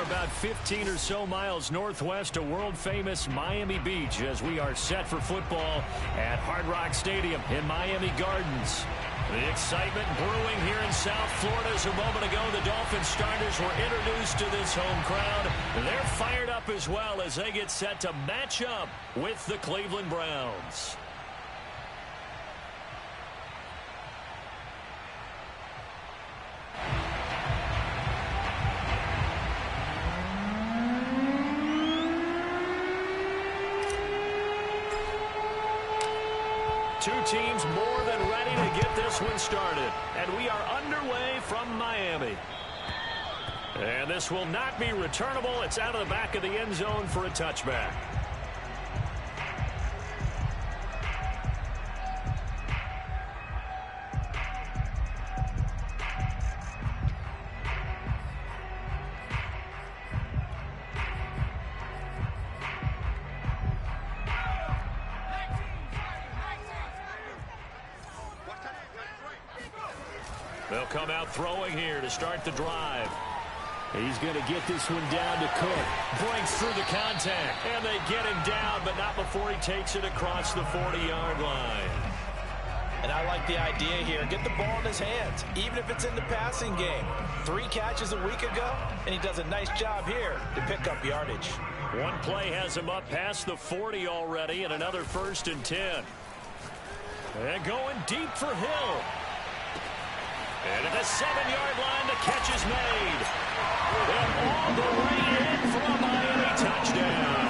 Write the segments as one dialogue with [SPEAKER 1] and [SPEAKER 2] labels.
[SPEAKER 1] about 15 or so miles northwest of world-famous Miami Beach as we are set for football at Hard Rock Stadium in Miami Gardens. The excitement brewing here in South Florida as a moment ago the Dolphins starters were introduced to this home crowd. They're fired up as well as they get set to match up with the Cleveland Browns. Two teams more than ready to get this one started. And we are underway from Miami. And this will not be returnable. It's out of the back of the end zone for a touchback. They'll come out throwing here to start the drive. He's going to get this one down to Cook. Breaks through the contact. And they get him down, but not before he takes it across the 40-yard line.
[SPEAKER 2] And I like the idea here. Get the ball in his hands, even if it's in the passing game. 3 catches a week ago, and he does a nice job here to pick up yardage.
[SPEAKER 1] One play has him up past the 40 already, and another 1st and 10. And going deep for Hill. And at the 7-yard line, the catch is made. And all the way in for a Miami touchdown.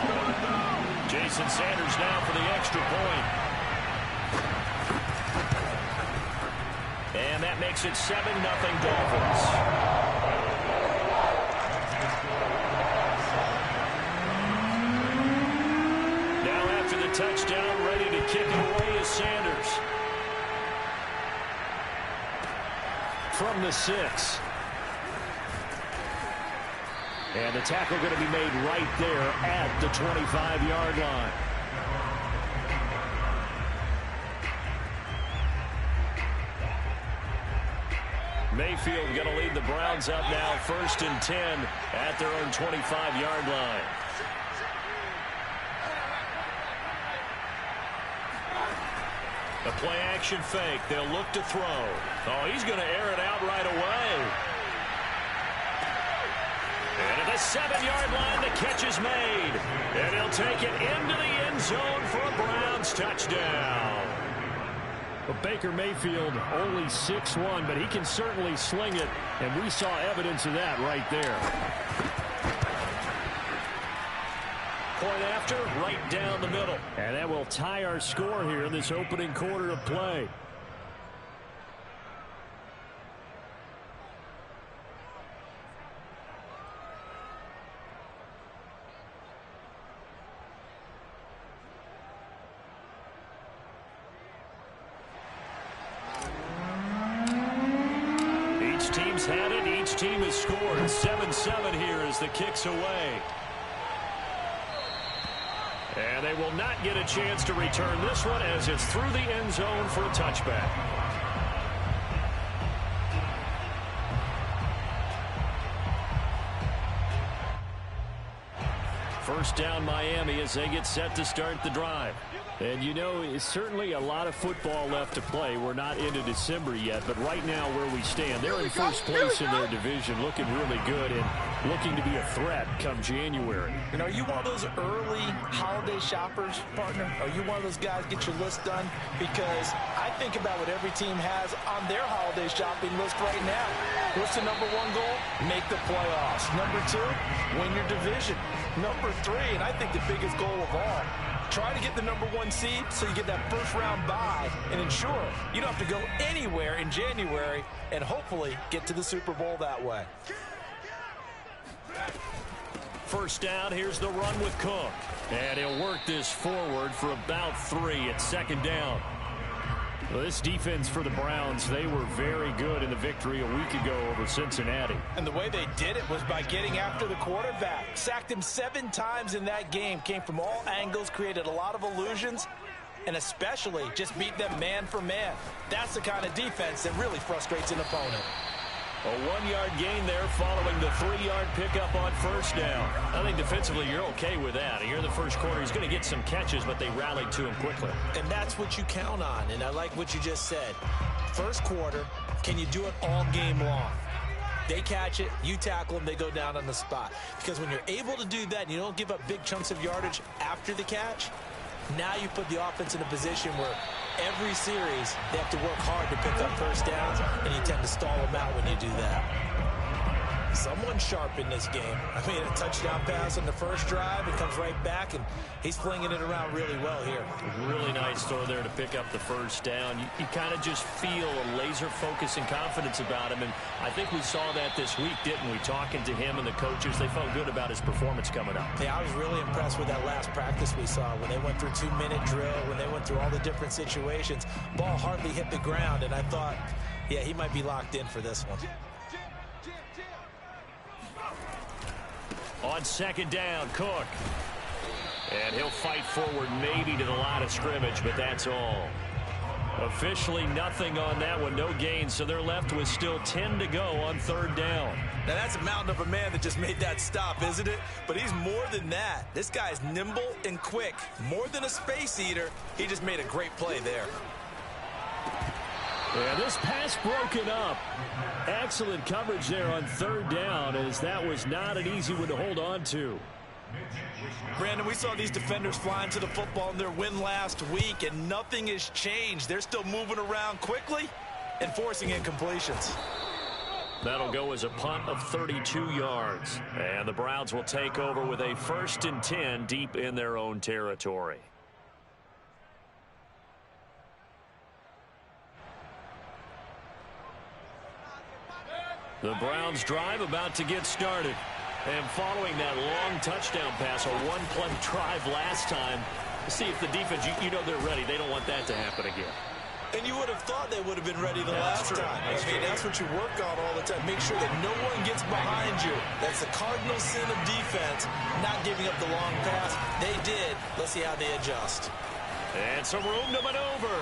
[SPEAKER 1] Jason Sanders now for the extra point. And that makes it 7-0 Dolphins. Now after the touchdown, ready to kick it away is Sanders. From the 6. And the tackle going to be made right there at the 25-yard line. Mayfield going to lead the Browns up now 1st and 10 at their own 25-yard line. A play-action fake. They'll look to throw. Oh, he's going to air it out right away. And at the 7-yard line, the catch is made. And he'll take it into the end zone for a Browns touchdown. Well, Baker Mayfield only 6'1", but he can certainly sling it, and we saw evidence of that right there. Point after, right down the middle. And that will tie our score here in this opening quarter of play. Each team's had it. Each team has scored. 7-7 here as the kick's away. And they will not get a chance to return this one as it's through the end zone for a touchback. First down Miami as they get set to start the drive. And you know, it's certainly a lot of football left to play. We're not into December yet, but right now where we stand, they're in first place in their division, looking really good and looking to be a threat come January.
[SPEAKER 2] And are you one of those early holiday shoppers, partner? Are you one of those guys get your list done? Because I think about what every team has on their holiday shopping list right now. What's the number 1 goal? Make the playoffs. Number 2, win your division. Number 3, and I think the biggest goal of all, try to get the number 1 seed so you get that first-round bye and ensure you don't have to go anywhere in January and hopefully get to the Super Bowl that way.
[SPEAKER 1] First down, here's the run with Cook. And he'll work this forward for about 3 at 2nd down. Well, this defense for the Browns, they were very good in the victory a week ago over Cincinnati.
[SPEAKER 2] And the way they did it was by getting after the quarterback. Sacked him 7 times in that game. Came from all angles, created a lot of illusions, and especially just beat them man for man. That's the kind of defense that really frustrates an opponent.
[SPEAKER 1] A 1-yard gain there following the 3-yard pickup on first down. I think defensively you're okay with that. Here in the first quarter, he's going to get some catches, but they rallied to him quickly.
[SPEAKER 2] And that's what you count on, and I like what you just said. First quarter, can you do it all game long? They catch it, you tackle them, they go down on the spot. Because when you're able to do that and you don't give up big chunks of yardage after the catch, now you put the offense in a position where every series they have to work hard to pick up first downs, and you tend to stall them out when you do that. Someone sharp in this game. I mean, a touchdown pass on the first drive, it comes right back, and he's flinging it around really well here.
[SPEAKER 1] Really nice throw there to pick up the first down. You kind of just feel a laser focus and confidence about him, and I think we saw that this week, didn't we? Talking to him and the coaches, they felt good about his performance coming up.
[SPEAKER 2] Yeah, I was really impressed with that last practice we saw when they went through 2-minute drill, when they went through all the different situations. Ball hardly hit the ground, and I thought, yeah, he might be locked in for this one.
[SPEAKER 1] On second down, Cook. And he'll fight forward maybe to the line of scrimmage, but that's all. Officially nothing on that one, no gain, so they're left with still 10 to go on third down.
[SPEAKER 2] Now that's a mountain of a man that just made that stop, isn't it? But he's more than that. This guy's nimble and quick. More than a space eater, he just made a great play there.
[SPEAKER 1] Yeah, this pass broken up. Excellent coverage there on third down, as that was not an easy one to hold on to.
[SPEAKER 2] Brandon, we saw these defenders flying to the football in their win last week, and nothing has changed. They're still moving around quickly and forcing incompletions.
[SPEAKER 1] That'll go as a punt of 32 yards. And the Browns will take over with a 1st and 10 deep in their own territory. The Browns drive about to get started. And following that long touchdown pass, a one-play drive last time, see if the defense, you know they're ready. They don't want that to happen again.
[SPEAKER 2] And you would have thought they would have been ready the last time. That's what you work on all the time. Make sure that no one gets behind you. That's the cardinal sin of defense, not giving up the long pass. They did. Let's see how they adjust.
[SPEAKER 1] And some room to maneuver.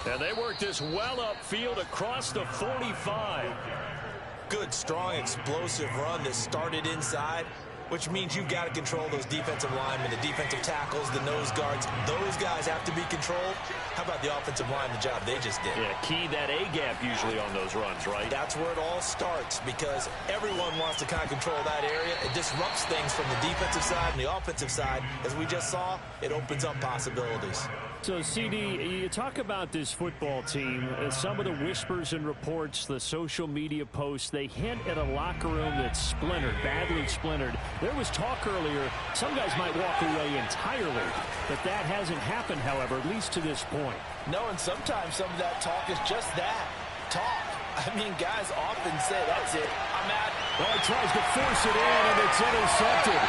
[SPEAKER 1] And they work this well upfield across the 45.
[SPEAKER 2] Good, strong, explosive run that started inside, which means you've got to control those defensive linemen, the defensive tackles, the nose guards. Those guys have to be controlled. How about the offensive line, the job they just did?
[SPEAKER 1] Yeah, key that A-gap usually on those runs, right?
[SPEAKER 2] That's where it all starts, because everyone wants to kind of control that area. It disrupts things from the defensive side and the offensive side. As we just saw, it opens up possibilities.
[SPEAKER 1] So, CD, you talk about this football team, some of the whispers and reports, the social media posts, they hint at a locker room that's splintered, badly splintered. There was talk earlier, some guys might walk away entirely, but that hasn't happened, however, at least to this point.
[SPEAKER 2] No, and sometimes some of that talk is just that, talk. I mean, guys often say, that's it, I'm out.
[SPEAKER 1] Well, he tries to force it in, and it's intercepted.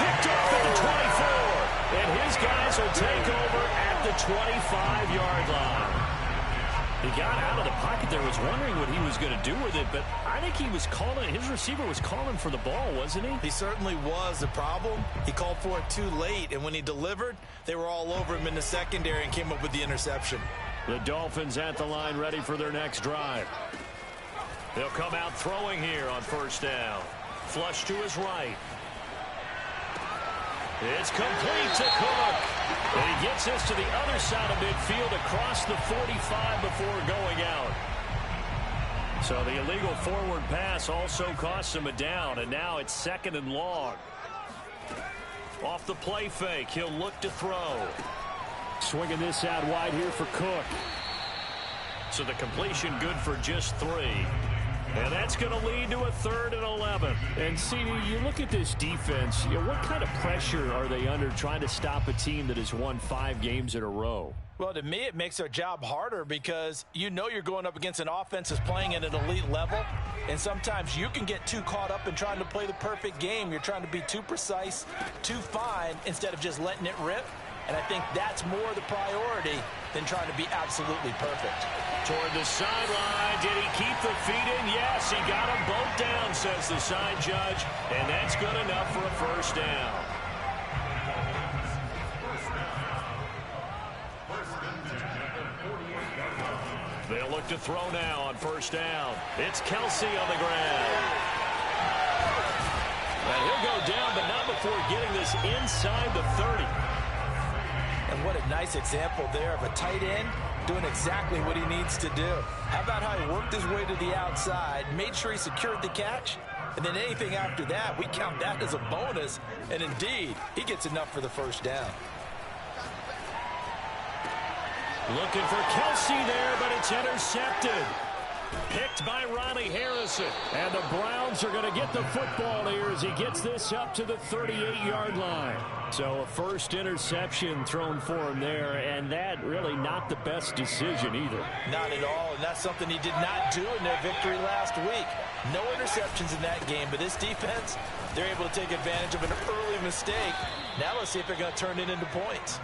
[SPEAKER 1] Picked up at the 24. And his guys will take over at the 25-yard line. He got out of the pocket there, was wondering what he was going to do with it, but I think he was calling, his receiver was calling for the ball, wasn't he?
[SPEAKER 2] He certainly was. The problem, he called for it too late, and when he delivered, they were all over him in the secondary and came up with the interception.
[SPEAKER 1] The Dolphins at the line ready for their next drive. They'll come out throwing here on first down. Flush to his right. It's complete to Cook. And he gets this to the other side of midfield across the 45 before going out. So the illegal forward pass also costs him a down, and now it's 2nd and long. Off the play fake, he'll look to throw. Swinging this out wide here for Cook. So the completion good for just 3. And that's going to lead to a 3rd and 11. And, CD, you look at this defense, what kind of pressure are they under trying to stop a team that has won 5 games in a row?
[SPEAKER 2] Well, to me, it makes their job harder because you know you're going up against an offense that's playing at an elite level. And sometimes you can get too caught up in trying to play the perfect game. You're trying to be too precise, too fine, instead of just letting it rip. And I think that's more the priority than trying to be absolutely perfect.
[SPEAKER 1] Toward the sideline, did he keep the feet in? Yes, he got them both down, says the side judge. And that's good enough for a first down. They'll look to throw now on first down. It's Kelsey on the ground. And he'll go down, but not before getting this inside the 30.
[SPEAKER 2] And what a nice example there of a tight end doing exactly what he needs to do. How about how he worked his way to the outside, made sure he secured the catch, and then anything after that, we count that as a bonus. And indeed, he gets enough for the first down.
[SPEAKER 1] Looking for Kelsey there, but it's intercepted. Picked by Ronnie Harrison. And the Browns are going to get the football here as he gets this up to the 38-yard line. So a first interception thrown for him there, and that really not the best decision either.
[SPEAKER 2] Not at all, and that's something he did not do in their victory last week. No interceptions in that game, but this defense, they're able to take advantage of an early mistake. Now let's see if they're going to turn it into points.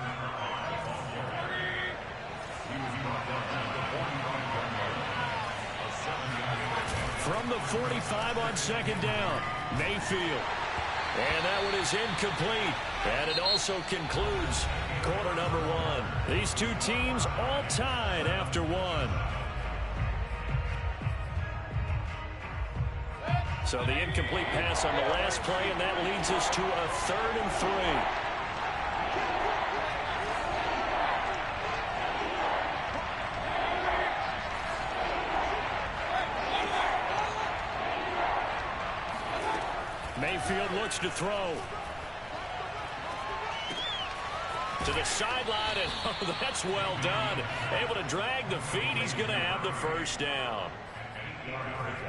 [SPEAKER 1] From the 45 on second down, Mayfield. And that one is incomplete. And it also concludes quarter number one. These two teams all tied after one. So the incomplete pass on the last play, and that leads us to a 3rd and 3. Mayfield looks to throw. To the sideline, and oh, that's well done. Able to drag the feet. He's going to have the first down.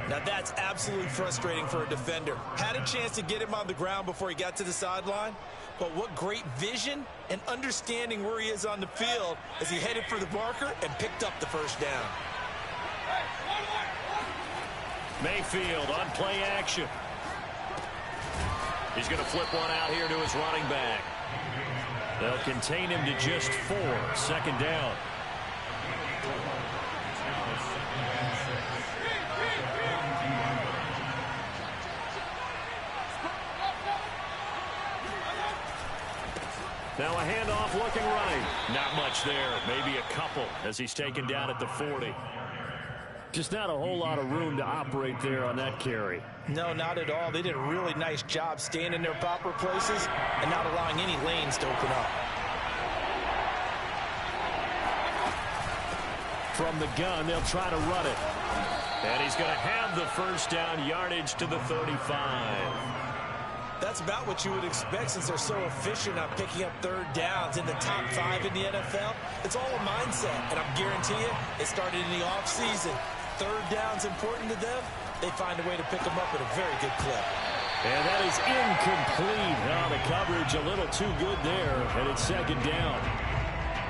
[SPEAKER 2] Now that's absolutely frustrating for a defender. Had a chance to get him on the ground before he got to the sideline, but what great vision and understanding where he is on the field as he headed for the marker and picked up the first down.
[SPEAKER 1] Mayfield on play action. He's going to flip one out here to his running back. They'll contain him to just 4. Second down. Now a handoff looking right. Not much there. Maybe a couple as he's taken down at the 40. Just not a whole lot of room to operate there on that carry.
[SPEAKER 2] No, not at all. They did a really nice job staying in their proper places and not allowing any lanes to open up.
[SPEAKER 1] From the gun, they'll try to run it. And he's going to have the first down, yardage to the 35.
[SPEAKER 2] That's about what you would expect since they're so efficient on picking up third downs in the top 5 in the NFL. It's all a mindset, and I'm guarantee you it started in the offseason. Third down's important to them. They find a way to pick them up at a very good clip.
[SPEAKER 1] And that is incomplete. Oh, the coverage a little too good there, and it's second down.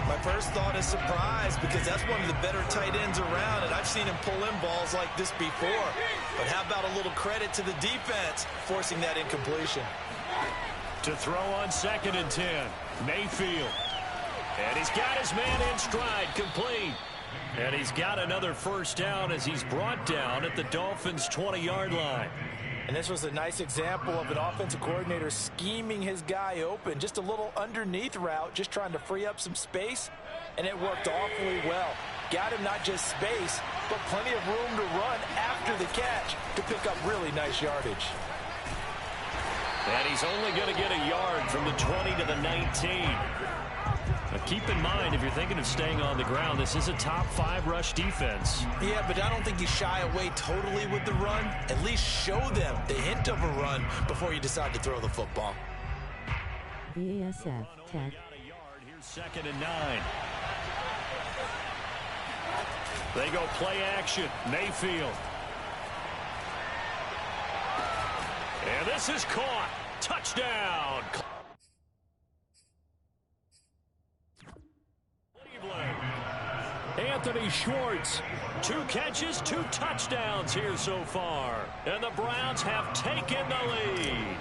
[SPEAKER 2] My first thought is surprise because that's one of the better tight ends around, and I've seen him pull in balls like this before. But how about a little credit to the defense forcing that incompletion?
[SPEAKER 1] To throw on 2nd and 10, Mayfield. And he's got his man in stride, complete. And he's got another first down as he's brought down at the Dolphins' 20-yard line.
[SPEAKER 2] And this was a nice example of an offensive coordinator scheming his guy open. Just a little underneath route, just trying to free up some space, and it worked awfully well. Got him not just space, but plenty of room to run after the catch to pick up really nice yardage.
[SPEAKER 1] And he's only going to get a yard from the 20 to the 19. Now keep in mind, if you're thinking of staying on the ground, this is a top 5 rush defense.
[SPEAKER 2] Yeah, but I don't think you shy away totally with the run. At least show them the hint of a run before you decide to throw the football.
[SPEAKER 3] BASF Tech.
[SPEAKER 1] Here's 2nd and 9. They go play action. Mayfield. And this is caught. Touchdown. Anthony Schwartz, 2 catches, 2 touchdowns here so far. And the Browns have taken the lead.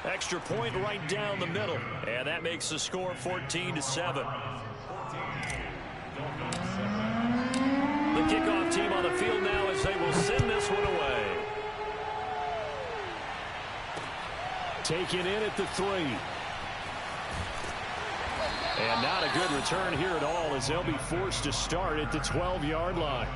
[SPEAKER 1] Extra point right down the middle. And that makes the score 14-7. The kickoff team on the field now as they will send this one away. Taken in at the 3. And not a good return here at all as they'll be forced to start at the 12-yard line.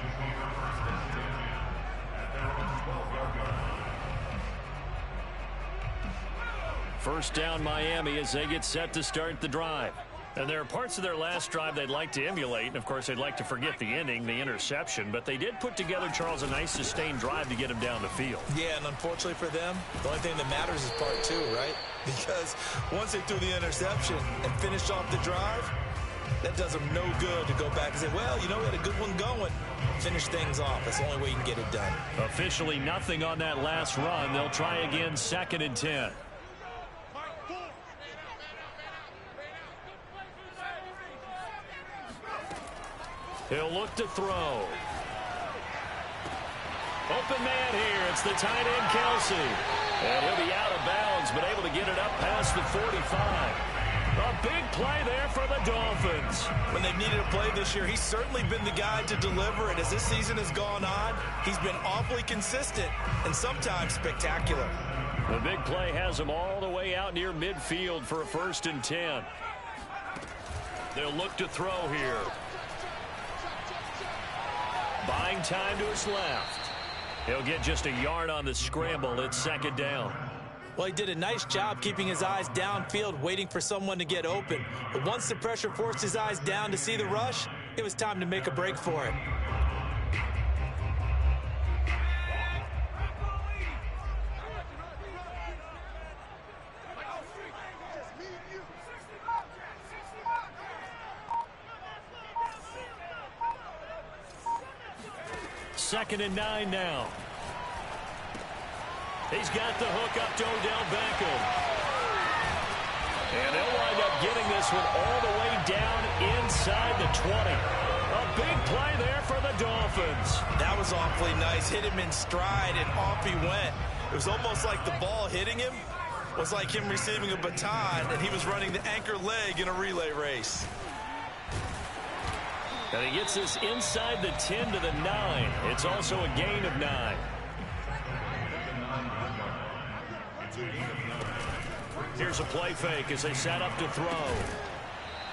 [SPEAKER 1] First down Miami as they get set to start the drive. And there are parts of their last drive they'd like to emulate. And, of course, they'd like to forget the ending, the interception. But they did put together, Charles, a nice sustained drive to get him down the field.
[SPEAKER 2] Yeah, and unfortunately for them, the only thing that matters is part two, right? Because once they threw the interception and finished off the drive, that does them no good to go back and say, well, you know, we had a good one going. Finish things off. That's the only way you can get it done. Officially nothing on that last run. They'll try again 2nd and 10. He'll look to throw. Open man here. It's the tight end, Kelsey. And he'll be out of bounds, but able to get it up past the 45. A big play there for the Dolphins. When they've needed a play this year, he's certainly been the guy to deliver it. As this season has gone on, he's been awfully consistent and sometimes spectacular. The big play has him all the way out near midfield for a 1st and 10. They'll look to throw here. Buying time to his left. He'll get just a yard on the scramble. It's 2nd down. Well, he did a nice job keeping his eyes downfield, waiting for someone to get open. But once the pressure forced his eyes down to see the rush, it was time to make a break for it. Second and 9 now. He's got the hook up to Odell Beckham. And they'll wind up getting this one all the way down inside the 20. A big play there for the Dolphins. That was awfully nice. Hit him in stride, and off he went. It was almost like the ball hitting him was like him receiving a baton, and he was running the anchor leg in a relay race. And he gets this inside the 10 to the 9. It's also a gain of 9. Here's a play fake as they set up to throw.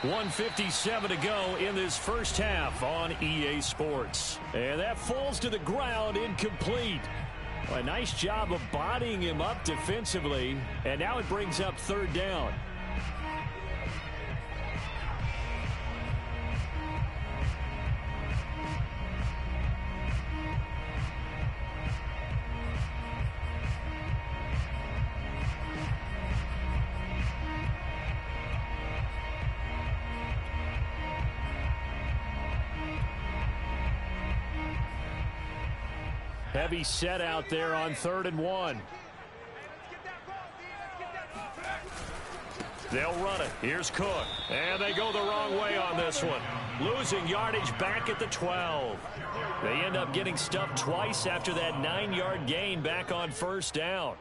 [SPEAKER 2] 1:57 to go in this first half on EA Sports. And that falls to the ground incomplete. Well, a nice job of bodying him up defensively. And now it brings up 3rd down. Heavy set out there on 3rd and 1. They'll run it. Here's Cook. And they go the wrong way on this one. Losing yardage back at the 12. They end up getting stuffed twice after that 9-yard gain back on 1st down.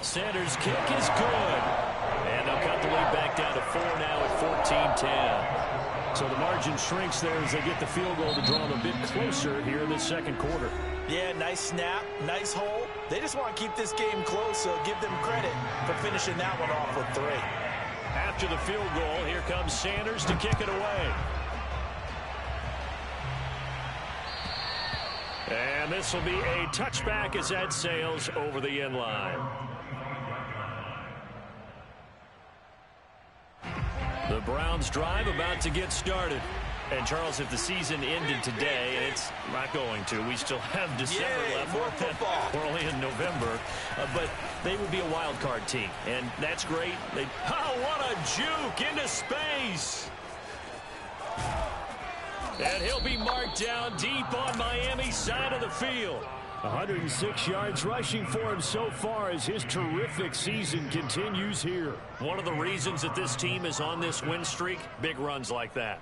[SPEAKER 2] Sanders' kick is good. And they'll cut the lead back down to 4 now at 14-10. So the margin shrinks there as they get the field goal to draw them a bit closer here in the 2nd quarter. Yeah, nice snap, nice hole. They just want to keep this game close, so give them credit for finishing that one off with 3. After the field goal, here comes Sanders to kick it away. And this will be a touchback as that sails over the end line. The Browns drive about to get started. And, Charles, if the season ended today, and it's not going to, we still have December left. More football.
[SPEAKER 1] We're only in November. But they would be a wild card team. And that's great. Oh, what a juke into space. And he'll be marked down deep on Miami's side of the field. 106 yards rushing for him so far as his terrific season continues here. One of the reasons that this team is on this win streak, big runs like that.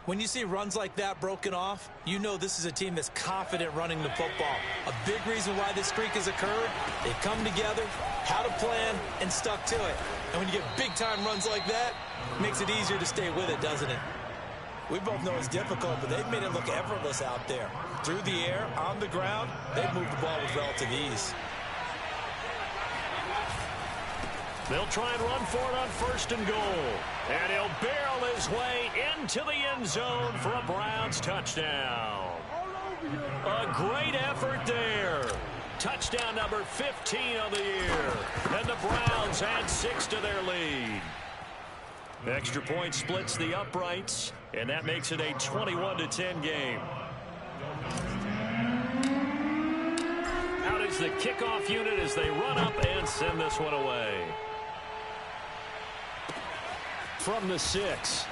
[SPEAKER 2] When you see runs like that broken off, you know this is a team that's confident running the football. A big reason why this streak has occurred, they've come together, had a plan, and stuck to it. And when you get big-time runs like that, it makes it easier to stay with it, doesn't it? We both know it's difficult, but they've made it look effortless out there. Through the air, on the ground, they've moved the ball with relative ease.
[SPEAKER 1] They'll try and run for it on 1st and goal. And he'll barrel his way into the end zone for a Browns touchdown. A great effort there. Touchdown number 15 of the year. And the Browns add 6 to their lead. The extra point splits the uprights, and that makes it a 21-10 game. Out is the kickoff unit as they run up and send this one away. From the 6.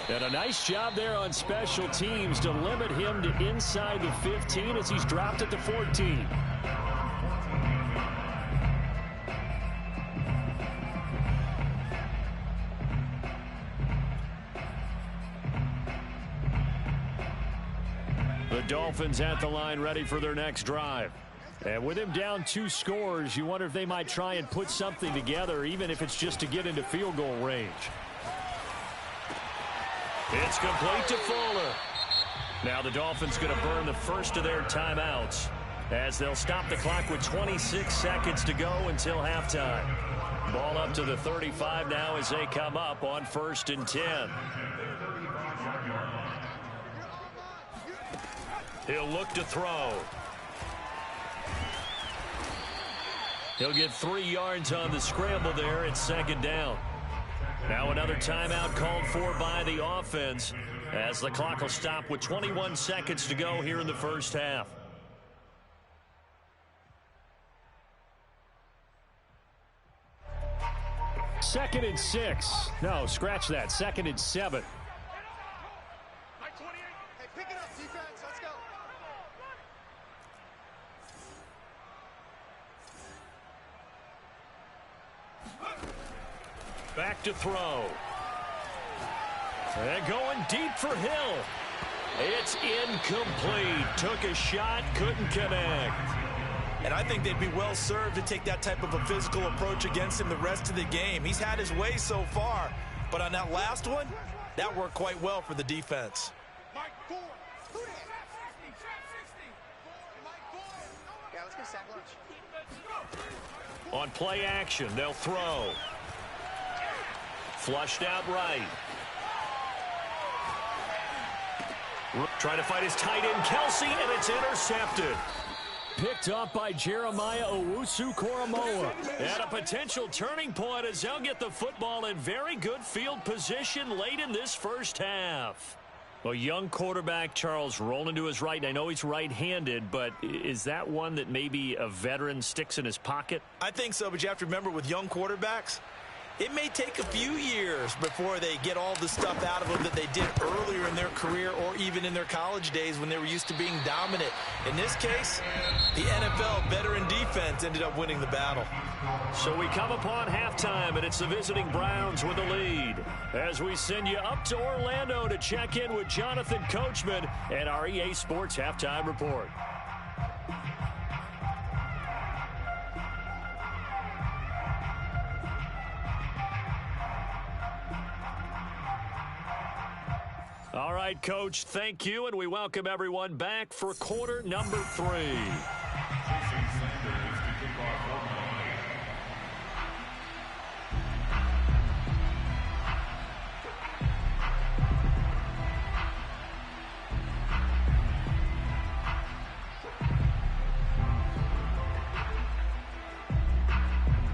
[SPEAKER 1] And a nice job there on special teams to limit him to inside the 15 as he's dropped it to 14. The Dolphins at the line ready for their next drive. And with him down 2 scores, you wonder if they might try and put something together, even if it's just to get into field goal range. It's complete to Fuller. Now the Dolphins going to burn the first of their timeouts as they'll stop the clock with 26 seconds to go until halftime. Ball up to the 35 now as they come up on 1st and 10. He'll look to throw. He'll get 3 yards on the scramble there. It's 2nd down. Now another timeout called for by the offense as the clock will stop with 21 seconds to go here in the first half. Second and 6. No, scratch that. 2nd and 7.
[SPEAKER 3] Hey, pick it up, defense. Let's go.
[SPEAKER 1] Back to throw. And going deep for Hill. It's incomplete. Took a shot, couldn't connect.
[SPEAKER 2] And I think they'd be well served to take that type of a physical approach against him the rest of the game. He's had his way so far, but on that last one, that worked quite well for the defense.
[SPEAKER 3] Mike, 4. Yeah, let's get sack lunch.
[SPEAKER 1] On play action, they'll throw. Flushed out right. Trying to fight his tight end, Kelsey, and it's intercepted. Picked up by Jeremiah Owusu-Koramoah. And a potential turning point as they'll get the football in very good field position late in this first half. A young quarterback, Charles, rolling to his right. I know he's right-handed, but is that one that maybe a veteran sticks in his pocket?
[SPEAKER 2] I think so, but you have to remember with young quarterbacks, it may take a few years before they get all the stuff out of them that they did earlier in their career or even in their college days when they were used to being dominant. In this case, the NFL veteran defense ended up winning the battle.
[SPEAKER 1] So we come upon halftime, and it's the visiting Browns with the lead. As we send you up to Orlando to check in with Jonathan Coachman and our EA Sports Halftime Report. All right, Coach, thank you, and we welcome everyone back for quarter number 3.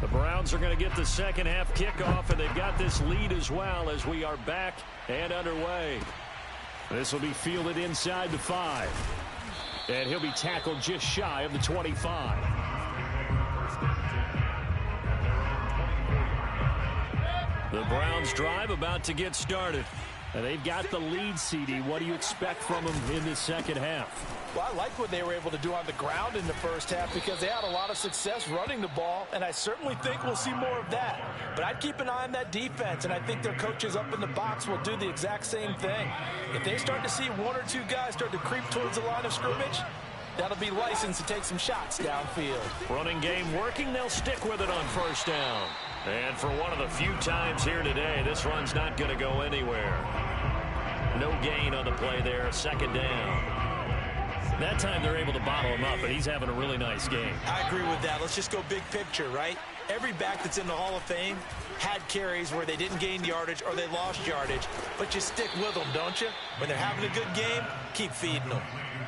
[SPEAKER 1] The Browns are going to get the second half kickoff, and they've got this lead as well as we are back and underway. This will be fielded inside the 5. And he'll be tackled just shy of the 25. The Browns drive about to get started. And they've got the lead, CD. What do you expect from them in the second half?
[SPEAKER 2] Well, I like what they were able to do on the ground in the first half because they had a lot of success running the ball, and I certainly think we'll see more of that. But I'd keep an eye on that defense, and I think their coaches up in the box will do the exact same thing. If they start to see 1 or 2 guys start to creep towards the line of scrimmage, that'll be licensed to take some shots downfield.
[SPEAKER 1] Running game working, they'll stick with it on first down. And for one of the few times here today, this run's not going to go anywhere. No gain on the play there, second down. That time they're able to bottle him up, but he's having a really nice game.
[SPEAKER 2] I agree with that. Let's just go big picture, right? Every back that's in the Hall of Fame had carries where they didn't gain yardage or they lost yardage, but you stick with them, don't you? When they're having a good game, keep feeding them.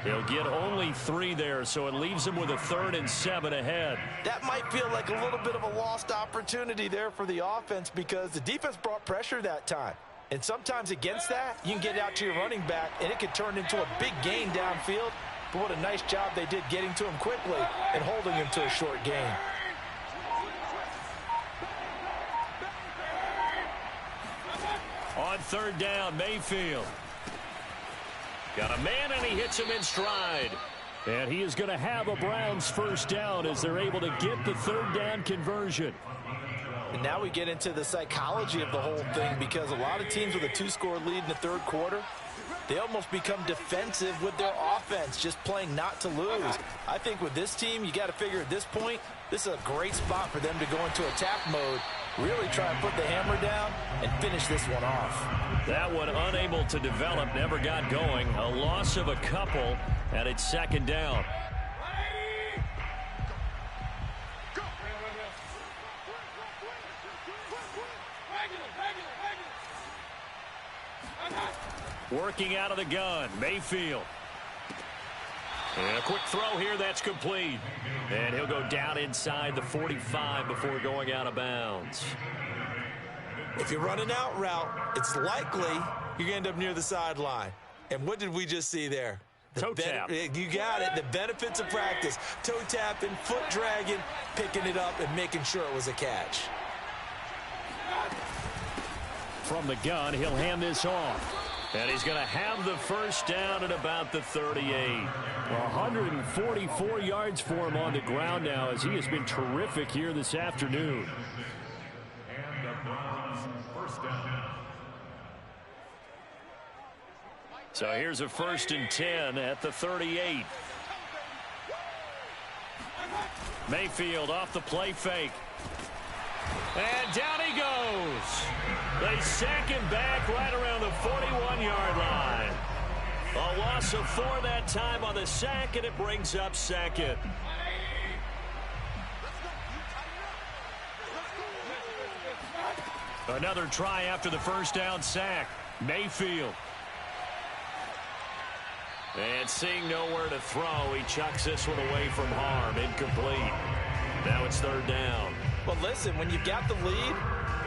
[SPEAKER 1] He'll get only 3 there, so it leaves him with a 3rd and 7 ahead.
[SPEAKER 2] That might feel like a little bit of a lost opportunity there for the offense because the defense brought pressure that time. And sometimes against that, you can get out to your running back, and it could turn into a big gain downfield. But what a nice job they did getting to him quickly and holding him to a short gain.
[SPEAKER 1] On 3rd down, Mayfield. Got a man, and he hits him in stride. And he is going to have a Browns 1st down as they're able to get the 3rd down conversion.
[SPEAKER 2] And now we get into the psychology of the whole thing because a lot of teams with a 2-score lead in the 3rd quarter, they almost become defensive with their offense, just playing not to lose. I think with this team, you got to figure at this point, this is a great spot for them to go into attack mode, really try and put the hammer down and finish this one off.
[SPEAKER 1] That one unable to develop, never got going. A loss of a couple, and it's 2nd down. Working out of the gun, Mayfield. And a quick throw here, that's complete. And he'll go down inside the 45 before going out of bounds.
[SPEAKER 2] If you run an out route, it's likely you're going to end up near the sideline. And what did we just see there?
[SPEAKER 1] Toe tap.
[SPEAKER 2] You got it. The benefits of practice. Toe tapping, foot dragging, picking it up, and making sure it was a catch.
[SPEAKER 1] From the gun, he'll hand this off. And he's going to have the 1st down at about the 38. 144 yards for him on the ground now as he has been terrific here this afternoon.
[SPEAKER 4] And the Browns 1st down.
[SPEAKER 1] So here's a 1st and 10 at the 38. Mayfield off the play fake. And down he goes. They sack him back right around the 41-yard line. A loss of 4 that time on the sack, and it brings up 2nd. Another try after the 1st down sack. Mayfield. And seeing nowhere to throw, he chucks this one away from harm. Incomplete. Now it's 3rd down.
[SPEAKER 2] Well, listen, when you've got the lead,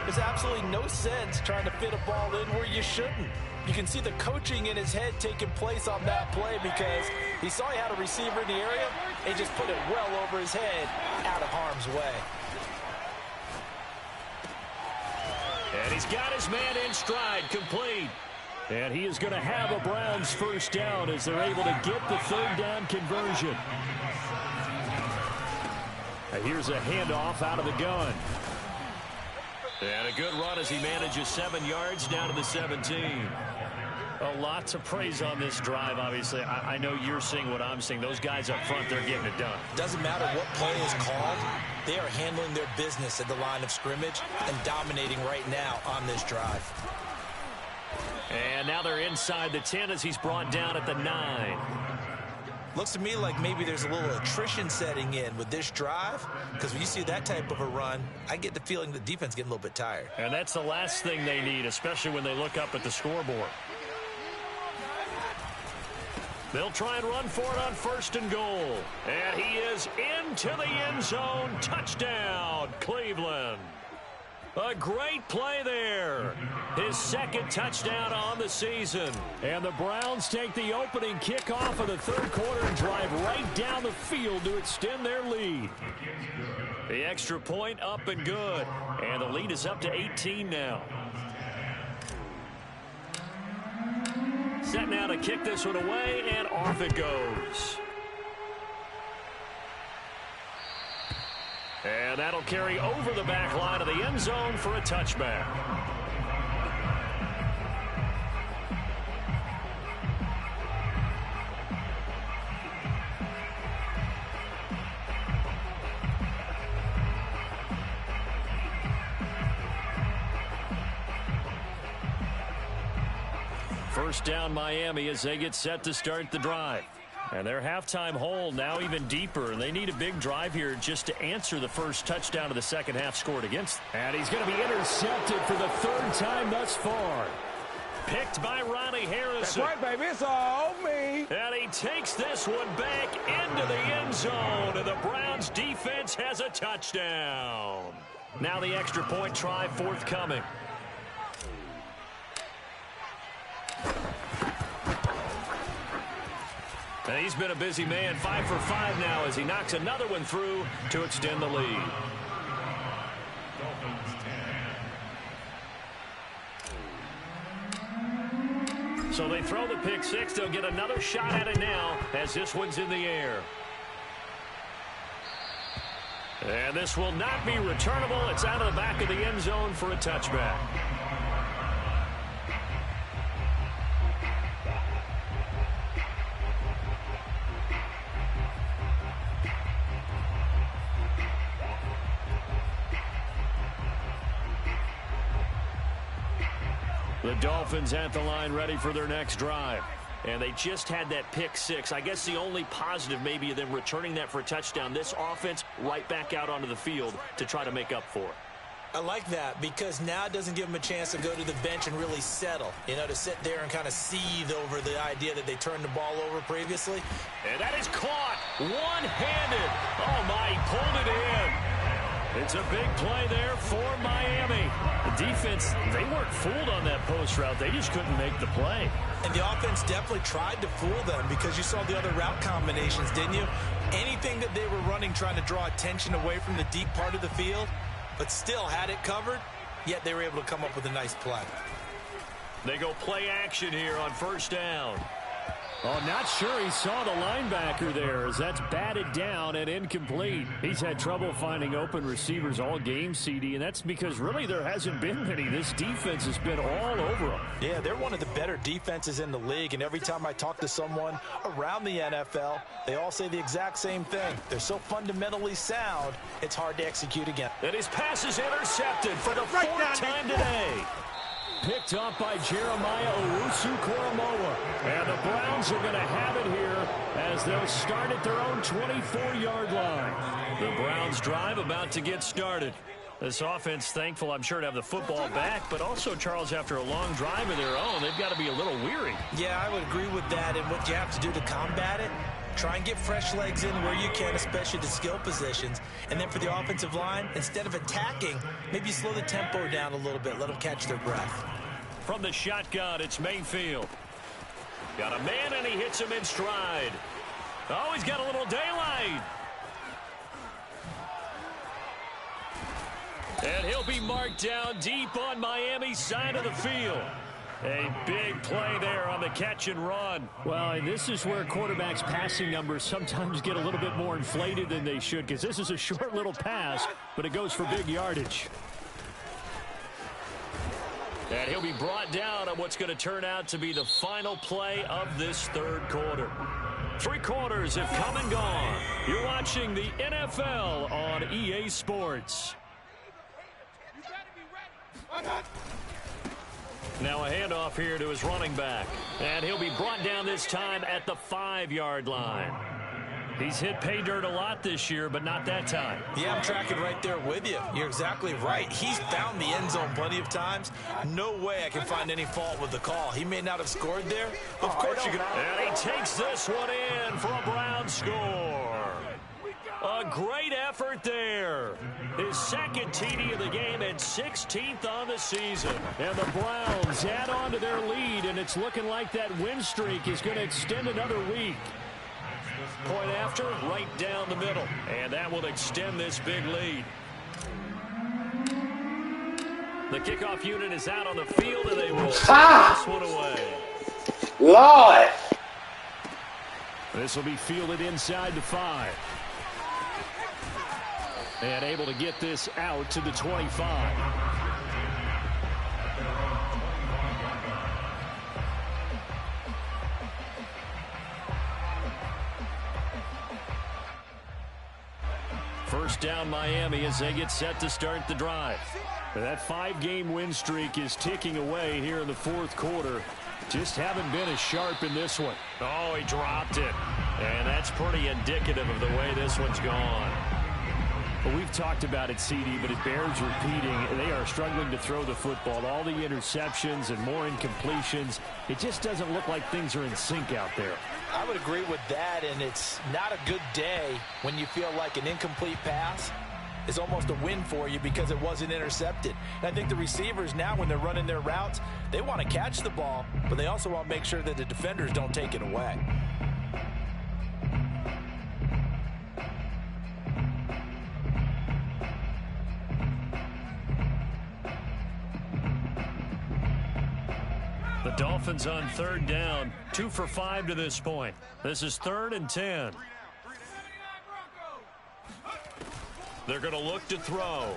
[SPEAKER 2] there's absolutely no sense trying to fit a ball in where you shouldn't. You can see the coaching in his head taking place on that play because he saw he had a receiver in the area and just put it well over his head out of harm's way.
[SPEAKER 1] And he's got his man in stride, complete. And he is going to have a Browns 1st down as they're able to get the 3rd down conversion. And here's a handoff out of the gun. And a good run as he manages 7 yards down to the 17. A lot to praise on this drive, obviously. I know you're seeing what I'm seeing. Those guys up front, they're getting it done.
[SPEAKER 2] Doesn't matter what play is called. They are handling their business at the line of scrimmage and dominating right now on this drive.
[SPEAKER 1] And now they're inside the 10 as he's brought down at the 9.
[SPEAKER 2] Looks to me like maybe there's a little attrition setting in with this drive because when you see that type of a run, I get the feeling the defense getting a little bit tired.
[SPEAKER 1] And that's the last thing they need, especially when they look up at the scoreboard. They'll try and run for it on 1st and goal. And he is into the end zone. Touchdown, Cleveland. A great play there. His 2nd touchdown on the season. And the Browns take the opening kickoff of the 3rd quarter and drive right down the field to extend their lead. The extra point up and good. And the lead is up to 18 now. Set now to kick this one away, and off it goes. And that'll carry over the back line of the end zone for a touchback. First down Miami as they get set to start the drive. And their halftime hole now even deeper. They need a big drive here just to answer the first touchdown of the second half scored against them. And he's going to be intercepted for the third time thus far. Picked by Ronnie Harrison.
[SPEAKER 5] That's right, baby. It's all me.
[SPEAKER 1] And he takes this one back into the end zone. And the Browns defense has a touchdown. Now the extra point try forthcoming. And he's been a busy man, 5 for 5 now as he knocks another one through to extend the lead. So they throw the pick six. They'll get another shot at it now as this one's in the air. And this will not be returnable. It's out of the back of the end zone for a touchback. The Dolphins at the line ready for their next drive. And they just had that pick six. I guess the only positive maybe of them returning that for a touchdown. This offense right back out onto the field to try to make up for it.
[SPEAKER 2] I like that because now it doesn't give them a chance to go to the bench and really settle. You know, to sit there and kind of seethe over the idea that they turned the ball over previously.
[SPEAKER 1] And that is caught one-handed. Oh, my, he pulled it in. It's a big play there for Miami. The defense, they weren't fooled on that post route. They just couldn't make the play.
[SPEAKER 2] And the offense definitely tried to fool them because you saw the other route combinations, didn't you? Anything that they were running trying to draw attention away from the deep part of the field, but still had it covered, yet they were able to come up with a nice play.
[SPEAKER 1] They go play action here on first down.
[SPEAKER 6] Oh, not sure he saw the linebacker there as that's batted down and incomplete. He's had trouble finding open receivers all game, CD, and that's because really there hasn't been many. This defense has been all over them.
[SPEAKER 2] Yeah, they're one of the better defenses in the league, and every time I talk to someone around the NFL, they all say the exact same thing. They're so fundamentally sound, it's hard to execute again.
[SPEAKER 1] And his pass is intercepted for the fourth time today.
[SPEAKER 6] Picked up by Jeremiah Owusu-Koramoah. And the Browns are going to have it here as they'll start at their own 24-yard line.
[SPEAKER 1] The Browns drive about to get started. This offense thankful, I'm sure, to have the football back, but also, Charles, after a long drive of their own, they've got to be a little weary.
[SPEAKER 2] Yeah, I would agree with that, and what you have to do to combat it, try and get fresh legs in where you can, especially the skill positions. And then for the offensive line, instead of attacking, maybe slow the tempo down a little bit, let them catch their breath.
[SPEAKER 1] From the shotgun, it's Mayfield. Got a man, and he hits him in stride. Oh, he's got a little daylight. And he'll be marked down deep on Miami's side of the field. A big play there on the catch and run.
[SPEAKER 6] Well, and this is where quarterbacks' passing numbers sometimes get a little bit more inflated than they should, because this is a short little pass, but it goes for big yardage.
[SPEAKER 1] And he'll be brought down on what's going to turn out to be the final play of this third quarter. 3 quarters have come and gone. You're watching the NFL on EA Sports. Now a handoff here to his running back. And he'll be brought down this time at the 5-yard line. He's hit pay dirt a lot this year, but not that time.
[SPEAKER 2] Yeah, I'm tracking right there with you. You're exactly right. He's found the end zone plenty of times. No way I can find any fault with the call. He may not have scored there. Of course you can.
[SPEAKER 1] And he takes this one in for a Brown score. A great effort there. His second TD of the game and 16th on the season.
[SPEAKER 6] And the Browns add on to their lead, and it's looking like that win streak is going to extend another week.
[SPEAKER 1] Point after, right down the middle. And that will extend this big lead. The kickoff unit is out on the field, and they will take this one away.
[SPEAKER 5] Lord!
[SPEAKER 6] This will be fielded inside the 5. And able to get this out to the 25.
[SPEAKER 1] First down Miami as they get set to start the drive.
[SPEAKER 6] That 5-game win streak is ticking away here in the fourth quarter. Just haven't been as sharp in this one.
[SPEAKER 1] Oh, he dropped it. And that's pretty indicative of the way this one's gone.
[SPEAKER 6] Well, we've talked about it, CD, but it bears repeating. They are struggling to throw the football. All the interceptions and more incompletions. It just doesn't look like things are in sync out there.
[SPEAKER 2] I would agree with that, and it's not a good day when you feel like an incomplete pass is almost a win for you because it wasn't intercepted. And I think the receivers now, when they're running their routes, they want to catch the ball, but they also want to make sure that the defenders don't take it away.
[SPEAKER 1] The Dolphins on 3rd down, 2 for 5 to this point. This is 3rd and 10. They're going to look to throw.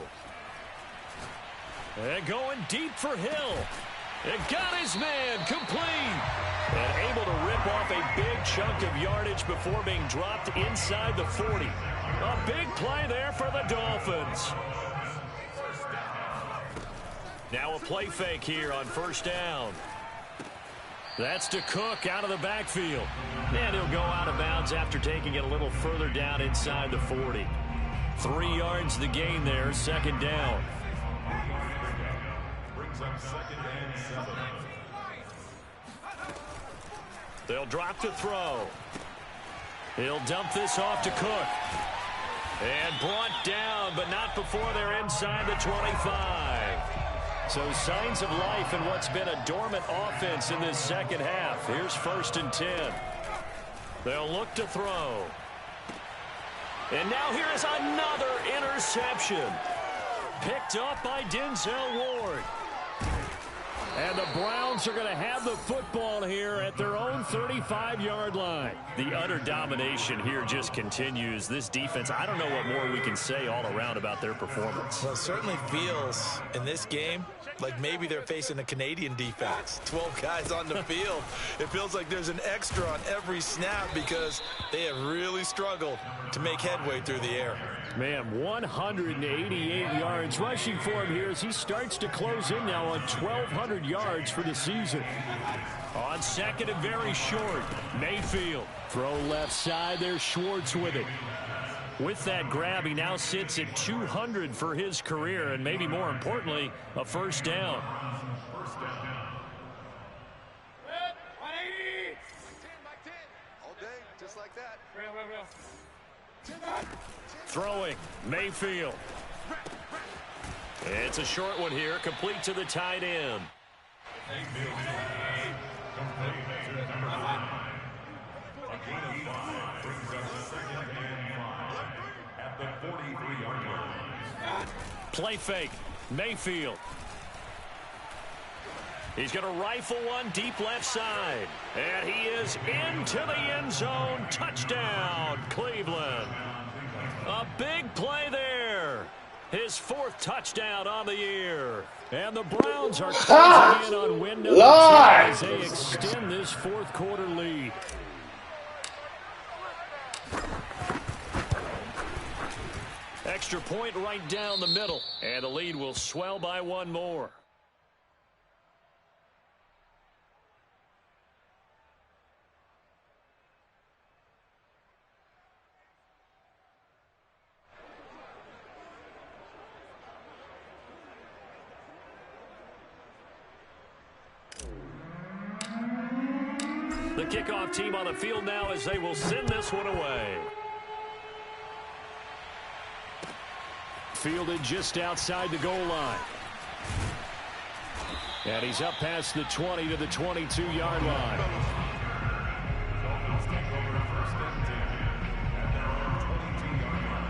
[SPEAKER 1] And going deep for Hill. And got his man complete. And able to rip off a big chunk of yardage before being dropped inside the 40. A big play there for the Dolphins. Now a play fake here on 1st down. That's to Cook out of the backfield. And he'll go out of bounds after taking it a little further down inside the 40. 3 yards the gain there, 2nd down.
[SPEAKER 4] Brings up 2nd and 7.
[SPEAKER 1] They'll drop to throw. He'll dump this off to Cook. And brought down, but not before they're inside the 25. So signs of life in what's been a dormant offense in this 2nd half. Here's 1st and 10. They'll look to throw. And now here is another interception. Picked up by Denzel Ward. And the Browns are going to have the football here at their own 35-yard line. The utter domination here just continues. This defense, I don't know what more we can say all around about their performance.
[SPEAKER 2] Well, it certainly feels in this game like maybe they're facing a Canadian defense. 12 guys on the field. It feels like there's an extra on every snap because they have really struggled to make headway through the air.
[SPEAKER 6] Man, 188 yards rushing for him here as he starts to close in now on 1,200 yards for the season.
[SPEAKER 1] On 2nd and very short, Mayfield.
[SPEAKER 6] Throw left side there, Schwartz with it.
[SPEAKER 1] With that grab, he now sits at 200 for his career, and maybe more importantly, a 1st down.
[SPEAKER 3] 180. 10 by 10. All day, just like that.
[SPEAKER 1] Throwing, Mayfield. It's a short one here, complete to the tight end.
[SPEAKER 4] A gain of 5 brings up 2nd and 5 at the 43-yard line.
[SPEAKER 1] Play fake, Mayfield. He's going to rifle one deep left side. And he is into the end zone. Touchdown, Cleveland. A big play there. His 4th touchdown on the year. And the Browns are closing in on window as they extend this 4th quarter lead. Extra point right down the middle. And the lead will swell by 1 more. The kickoff team on the field now as they will send this one away.
[SPEAKER 6] Fielded just outside the goal line. And he's up past the 20 to the 22-yard line.
[SPEAKER 4] Dolphins take over 1st and 10 at their own 22-yard line.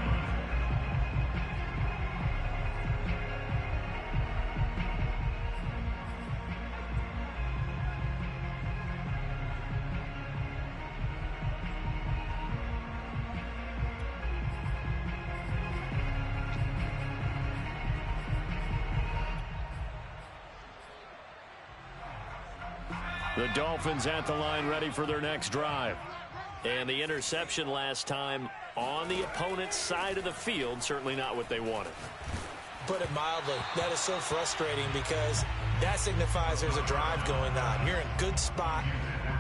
[SPEAKER 1] The Dolphins at the line ready for their next drive. And the interception last time on the opponent's side of the field, certainly not what they wanted.
[SPEAKER 2] Put it mildly, that is so frustrating because that signifies there's a drive going on. You're in a good spot.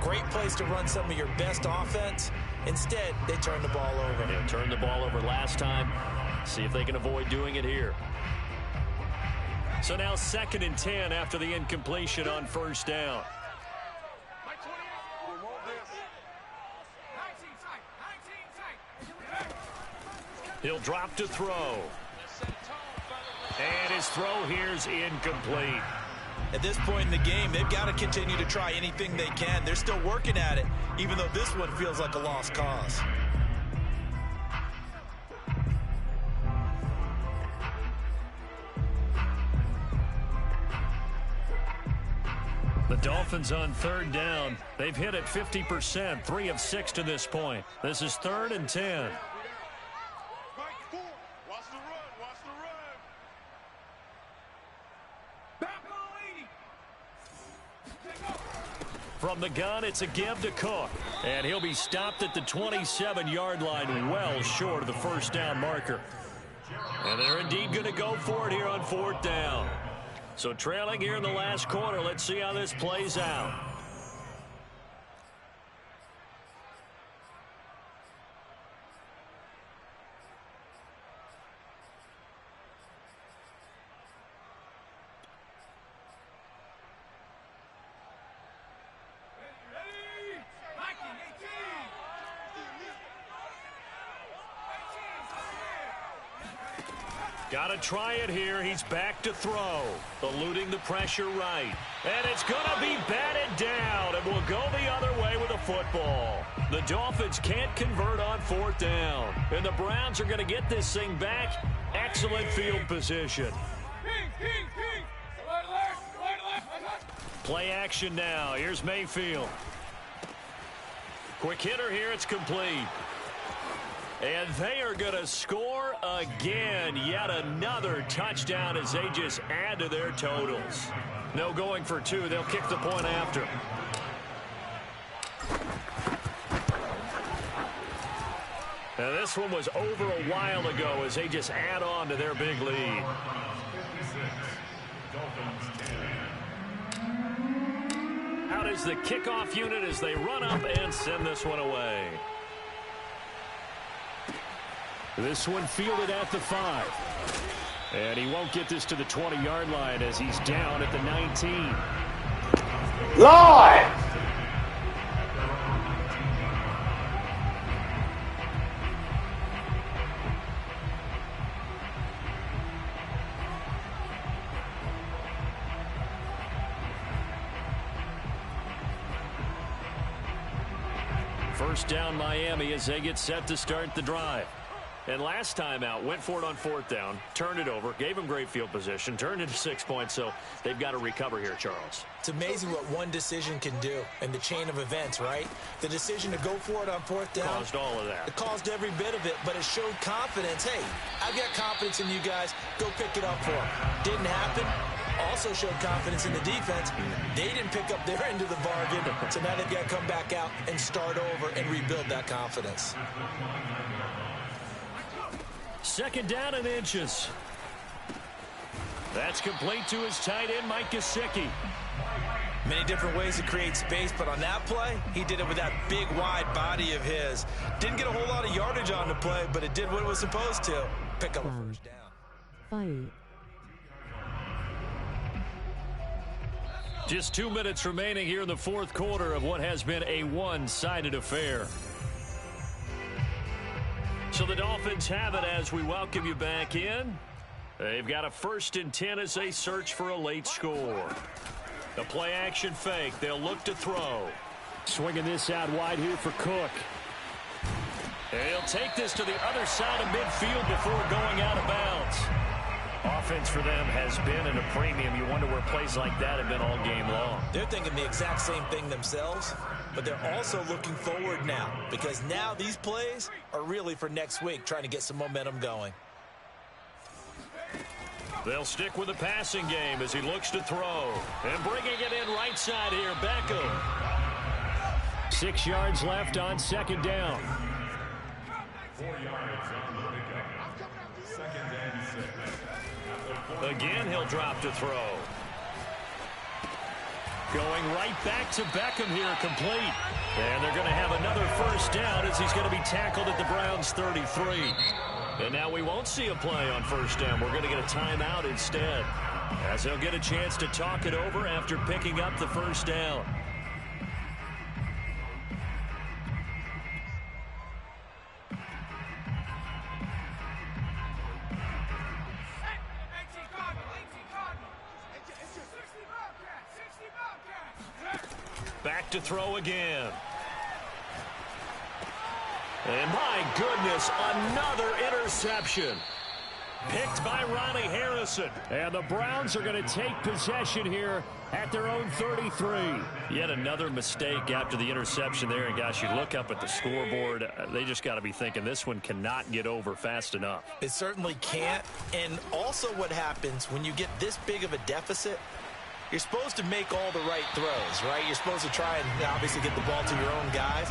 [SPEAKER 2] Great place to run some of your best offense. Instead, they turn the ball over.
[SPEAKER 1] They turned the ball over last time. See if they can avoid doing it here. So now 2nd and 10 after the incompletion on first down. He'll drop to throw. And his throw here's incomplete.
[SPEAKER 2] At this point in the game, they've got to continue to try anything they can. They're still working at it, even though this one feels like a lost cause.
[SPEAKER 1] The Dolphins on 3rd down. They've hit it 50%, 3 of 6 to this point. This is 3rd and 10. From the gun, it's a give to Cook. And he'll be stopped at the 27-yard line, well short of the first down marker. And they're indeed going to go for it here on 4th down. So trailing here in the last quarter, let's see how this plays out. Got to try it here. He's back to throw. Eluding the pressure right. And it's going to be batted down. And will go the other way with a football. The Dolphins can't convert on 4th down. And the Browns are going to get this thing back. Excellent field position. Play action now. Here's Mayfield. Quick hitter here. It's complete. And they are going to score again. Yet another touchdown as they just add to their totals. No going for 2. They'll kick the point after. Now this one was over a while ago as they just add on to their big lead. Out is the kickoff unit as they run up and send this one away. This one fielded at the 5. And he won't get this to the 20-yard line as he's down at the 19.
[SPEAKER 5] Lord!
[SPEAKER 1] First down Miami as they get set to start the drive. And last time out, went for it on 4th down, turned it over, gave them great field position, turned it to 6 points, so they've got to recover here, Charles.
[SPEAKER 2] It's amazing what one decision can do in the chain of events, right? The decision to go for it on 4th down.
[SPEAKER 1] Caused all of that.
[SPEAKER 2] It caused every bit of it, but it showed confidence. Hey, I've got confidence in you guys. Go pick it up for them. Didn't happen. Also showed confidence in the defense. They didn't pick up their end of the bargain, so now they've got to come back out and start over and rebuild that confidence.
[SPEAKER 1] 2nd down and inches. That's complete to his tight end, Mike Gesicki.
[SPEAKER 2] Many different ways to create space, but on that play, he did it with that big, wide body of his. Didn't get a whole lot of yardage on the play, but it did what it was supposed to. Pick up a first down.
[SPEAKER 1] Just 2 minutes remaining here in the 4th quarter of what has been a one-sided affair. So the Dolphins have it as we welcome you back in. They've got a 1st and 10 as they search for a late score. The play action fake. They'll look to throw. Swinging this out wide here for Cook. And he'll take this to the other side of midfield before going out of bounds. Offense for them has been at a premium. You wonder where plays like that have been all game long.
[SPEAKER 2] They're thinking the exact same thing themselves. But they're also looking forward now, because now these plays are really for next week, trying to get some momentum going.
[SPEAKER 1] They'll stick with the passing game as he looks to throw. And bringing it in right side here, Beckham. 6 yards left on 2nd down.
[SPEAKER 4] 4 yards on the pickup. 2nd and 6.
[SPEAKER 1] Again, he'll drop to throw. Going right back to Beckham here, complete. And they're going to have another first down as he's going to be tackled at the Browns' 33. And now we won't see a play on first down. We're going to get a timeout instead, as they'll get a chance to talk it over after picking up the first down. Back to throw again. And my goodness, another interception. Picked by Ronnie Harrison. And the Browns are going to take possession here at their own 33. Yet another mistake after the interception there. And gosh, you look up at the scoreboard, they just got to be thinking this one cannot get over fast enough.
[SPEAKER 2] It certainly can't. And also what happens when you get this big of a deficit, you're supposed to make all the right throws, right? You're supposed to try and obviously get the ball to your own guys.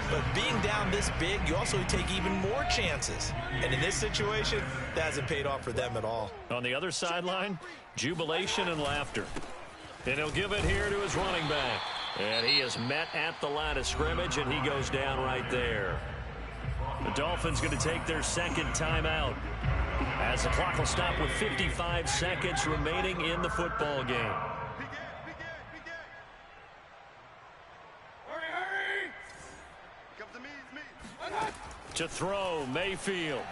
[SPEAKER 2] But being down this big, you also take even more chances. And in this situation, that hasn't paid off for them at all.
[SPEAKER 1] On the other sideline, jubilation and laughter. And he'll give it here to his running back. And he is met at the line of scrimmage, and he goes down right there. The Dolphins going to take their second timeout, as the clock will stop with 55 seconds remaining in the football game. To throw, Mayfield.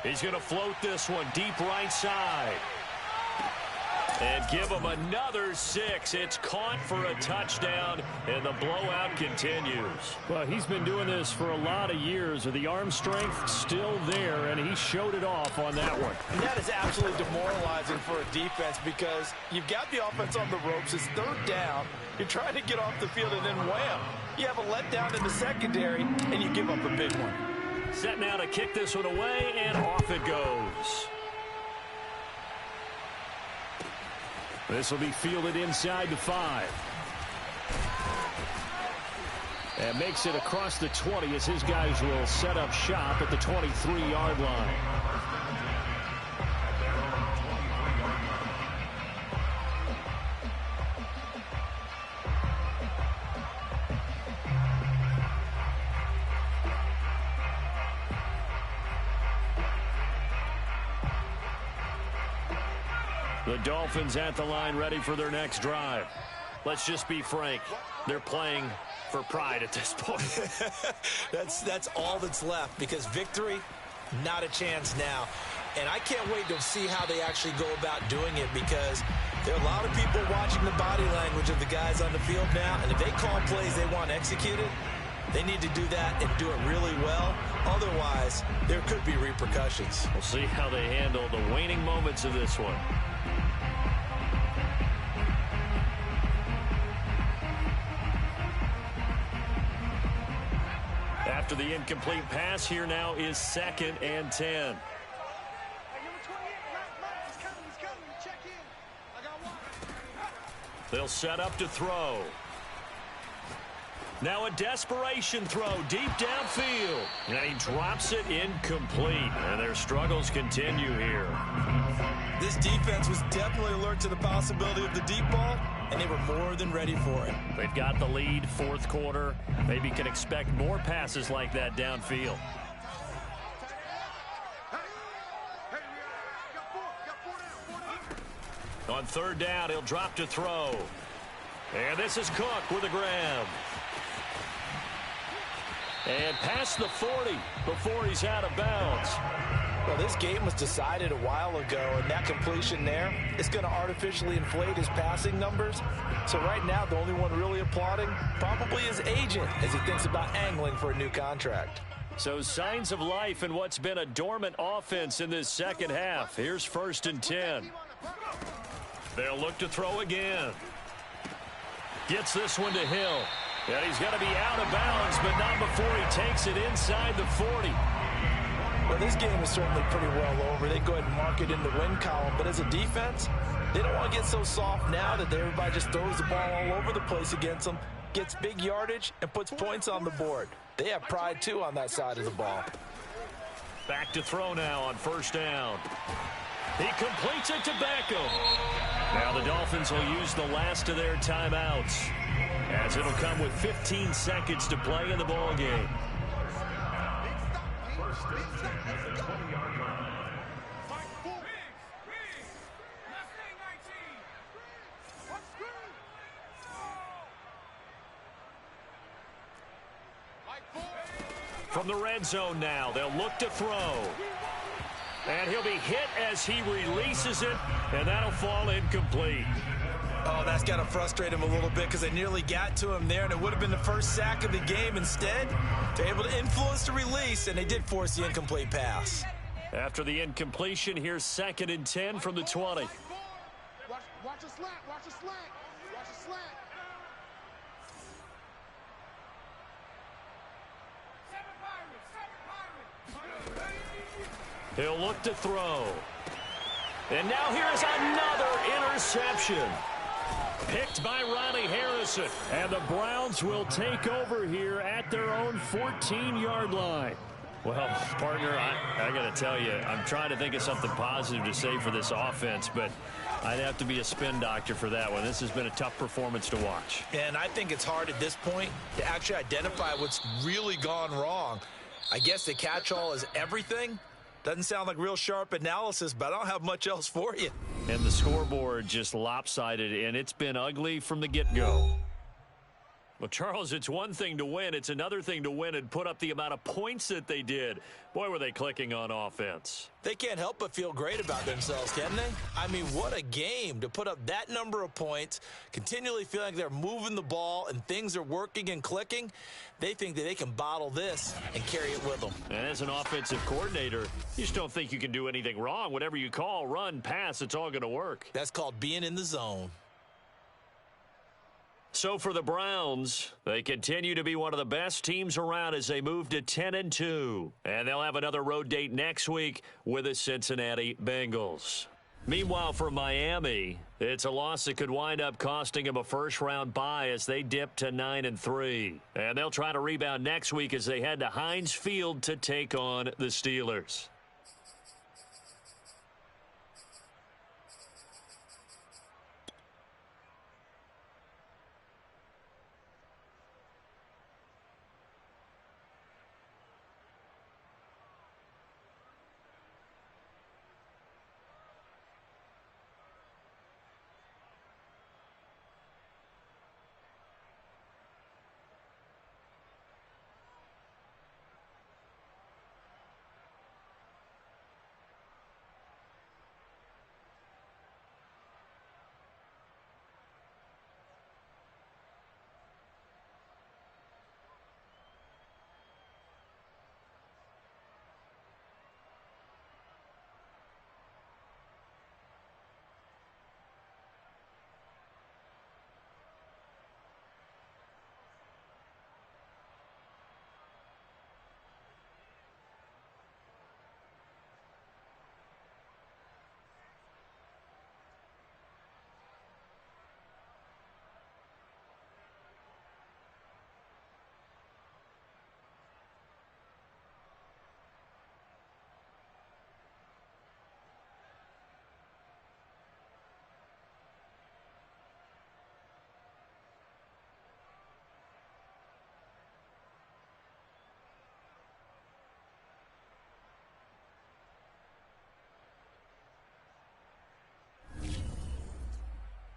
[SPEAKER 1] He's going to float this one deep right side. And give him another 6. It's caught for a touchdown, and the blowout continues.
[SPEAKER 6] Well, he's been doing this for a lot of years, with the arm strength still there, and he showed it off on that one.
[SPEAKER 2] And that is absolutely demoralizing for a defense, because you've got the offense on the ropes. It's third down. You're trying to get off the field, and then wham, you have a letdown in the secondary, and you give up a big one.
[SPEAKER 1] Set now to kick this one away, and off it goes.
[SPEAKER 6] This will be fielded inside the 5. And makes it across the 20 as his guys will set up shop at the 23-yard line.
[SPEAKER 1] The Dolphins at the line, ready for their next drive. Let's just be frank. They're playing for pride at this point.
[SPEAKER 2] That's all that's left, because victory, not a chance now. And I can't wait to see how they actually go about doing it, because there are a lot of people watching the body language of the guys on the field now, and if they call plays they want executed, they need to do that and do it really well. Otherwise, there could be repercussions.
[SPEAKER 1] We'll see how they handle the waning moments of this one. After the incomplete pass, here now is 2nd and 10. They'll set up to throw. Now a desperation throw deep downfield. And he drops it incomplete. And their struggles continue here.
[SPEAKER 2] This defense was definitely alert to the possibility of the deep ball, and they were more than ready for it.
[SPEAKER 1] They've got the lead, 4th quarter. Maybe can expect more passes like that downfield. On 3rd down, he'll drop to throw. And this is Cook with a grab. And past the 40 before he's out of bounds.
[SPEAKER 2] Well, this game was decided a while ago, and that completion there is going to artificially inflate his passing numbers. So right now, the only one really applauding probably his agent as he thinks about angling for a new contract.
[SPEAKER 1] So signs of life in what's been a dormant offense in this second half. Here's 1st and 10. They'll look to throw again. Gets this one to Hill. And he's going to be out of bounds, but not before he takes it inside the 40.
[SPEAKER 2] Well, this game is certainly pretty well over. They go ahead and mark it in the win column. But as a defense, they don't want to get so soft now that everybody just throws the ball all over the place against them, gets big yardage, and puts points on the board. They have pride, too, on that side of the ball.
[SPEAKER 1] Back to throw now on 1st down. He completes it to Beckham. Now the Dolphins will use the last of their timeouts, as it'll come with 15 seconds to play in the ball game. From the red zone now, they'll look to throw. And he'll be hit as he releases it, and that'll fall incomplete.
[SPEAKER 2] Oh, that's got to frustrate him a little bit because they nearly got to him there, and it would have been the first sack of the game. Instead, they're able to influence the release, and they did force the incomplete pass.
[SPEAKER 1] After the incompletion, here's 2nd and 10 from the 20.
[SPEAKER 3] Watch a slant, watch a slant, watch a slant.
[SPEAKER 1] He'll look to throw. And now here's another interception. Picked by Riley Harrison. And the Browns will take over here at their own 14-yard line. Well, partner, I got to tell you, I'm trying to think of something positive to say for this offense, but I'd have to be a spin doctor for that one. This has been a tough performance to watch.
[SPEAKER 2] And I think it's hard at this point to actually identify what's really gone wrong. I guess the catch-all is everything. Doesn't sound like real sharp analysis, but I don't have much else for you.
[SPEAKER 1] And the scoreboard just lopsided, and it's been ugly from the get-go. Well, Charles, it's one thing to win. It's another thing to win and put up the amount of points that they did. Boy, were they clicking on offense.
[SPEAKER 2] They can't help but feel great about themselves, can they? I mean, what a game to put up that number of points, continually feeling like they're moving the ball and things are working and clicking. They think that they can bottle this and carry it with them.
[SPEAKER 1] And as an offensive coordinator, you just don't think you can do anything wrong. Whatever you call, run, pass, it's all going to work.
[SPEAKER 2] That's called being in the zone.
[SPEAKER 1] So for the Browns, they continue to be one of the best teams around as they move to 10-2. And they'll have another road date next week with the Cincinnati Bengals. Meanwhile, for Miami, it's a loss that could wind up costing them a first-round bye as they dip to 9-3. And they'll try to rebound next week as they head to Heinz Field to take on the Steelers.